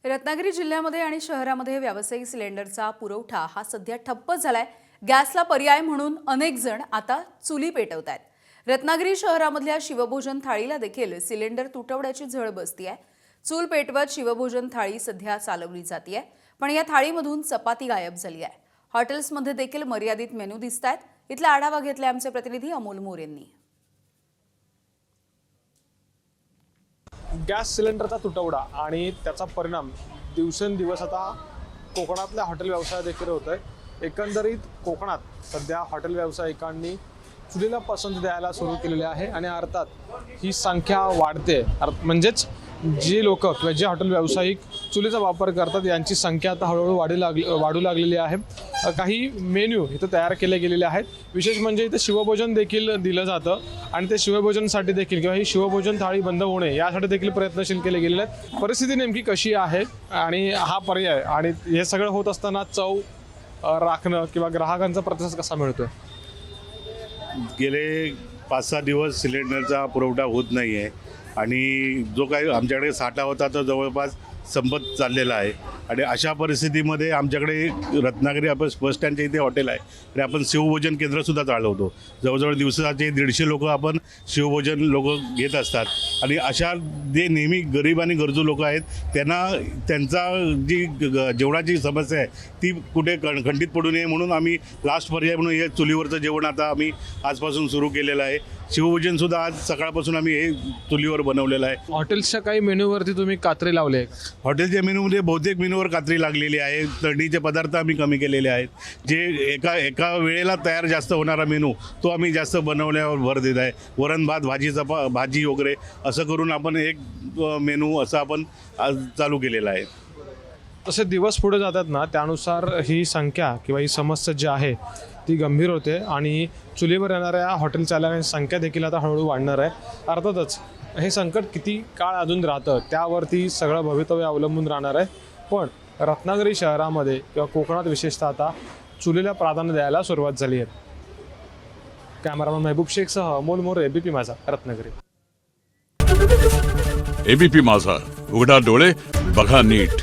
रत्नागिरी जिल्ह्यामध्ये आणि शहरामध्ये व्यावसायिक सिलेंडरचा पुरवठा हा सध्या ठप्प झालाय। गॅसला पर्याय म्हणून अनेक जण आता चुली पेटवतायत। रत्नागिरी शहरामधल्या शिवभोजन थाळीला देखील सिलेंडर तुटवड्याची झळ बसतीये। चूल पेटवत शिवभोजन थाळी सध्या चालवली जातीये, पण या थाळीमधून चपाती गायब झाली आहे। हॉटेल्समध्ये देखील मर्यादित मेनू दिसतायत। इथला आढावा घेतलाय आमचे प्रतिनिधी अमोल मोरे यांनी। गॅस सिलेंडरचा तुटवडा आणि त्याचा परिणाम दिवसेंदिवस आता कोकणातल्या हॉटेल व्यवसायात देखील होतोय। एकंदरीत कोकणात सध्या हॉटेल व्यावसायिकांनी चुलीला पसंत द्यायला सुरू केलेली आहे आणि अर्थात ही संख्या वाढते। म्हणजेच जी लोक किंवा जे हॉटेल व्यावसायिक चुलीचा वापर करतात यांची संख्या आता हळूहळू वाढू लागलेली आहे। काही मेन्यू इथं तयार केले गेलेले आहेत। विशेष म्हणजे इथं शिवभोजन देखील दिलं जातं आणि ते शिवभोजनसाठी देखील किंवा ही शिवभोजन थाळी बंद होणे यासाठी देखील प्रयत्नशील केले गेलेले आहेत। परिस्थिती नेमकी कशी आहे आणि हा पर्याय आणि हे सगळं होत असताना चव राखणं किंवा ग्राहकांचा प्रतिसाद कसा मिळतोय? गेले 5-6 दिवस सिलेंडरचा पुरवठा होत नाही आहे आणि जो काही आमच्याकडे साठा होता तो जवळपास संपत चाललेला आहे आणि अशा परिस्थितीमध्ये आमच्याकडे रत्नागिरी आपण बस स्टँडच्या इथे हॉटेल आहे आणि आपण शिवभोजन केंद्रसुद्धा चालवतो। जवळजवळ दिवसाचे 150 लोक आपण शिवभोजन लोक घेत असतात आणि अशा जे नेहमी गरीब आणि गरजू लोक आहेत त्यांना त्यांचा जी जेवणाची समस्या आहे ती कुठे खंडित पडू नये म्हणून आम्ही लास्ट पर्याय म्हणून हे चुलीवरचं जेवण आता आम्ही आजपासून सुरू केलेलं आहे। शिवभोजनसुद्धा आज सकाळपासून आम्ही हे चुलीवर बनवलेलं आहे। हॉटेल्सच्या काही मेन्यूवरती तुम्ही कात्री लावले? हॉटेलच्या मेनूमध्ये बहुतेक मेनूवर कात्री लागलेली आहे। तळणीचे पदार्थ आम्ही कमी केलेले आहेत। जे एका वेळेला तयार जास्त होणारा मेनू तो आम्ही जास्त बनवण्यावर भर देत आहे। वरण भात भाजी वगैरे असं करून आपण एक मेनू असं आपण आज चालू केलेला आहे। तसे दिवस पुढे जातात ना त्यानुसार ही संख्या किंवा ही समस्या जी आहे ती गंभीर होते आणि चुलीवर येणाऱ्या हॉटेल चालकांची संख्या देखील आता हळूहळू वाढणार आहे। अर्थातच हे संकट किती काळ अजून राहतं त्यावरती सगळं भवितव्य अवलंबून राहणार आहे। पण रत्नागिरी शहरामध्ये किंवा कोकणात विशेषतः आता चुलीला प्राधान्य द्यायला सुरुवात झाली आहे। कॅमेरामन महबूब शेखसह अमोल मोरे, एबीपी माझा, रत्नागिरी। एबीपी माझा, उघडा डोळे बघा नीट।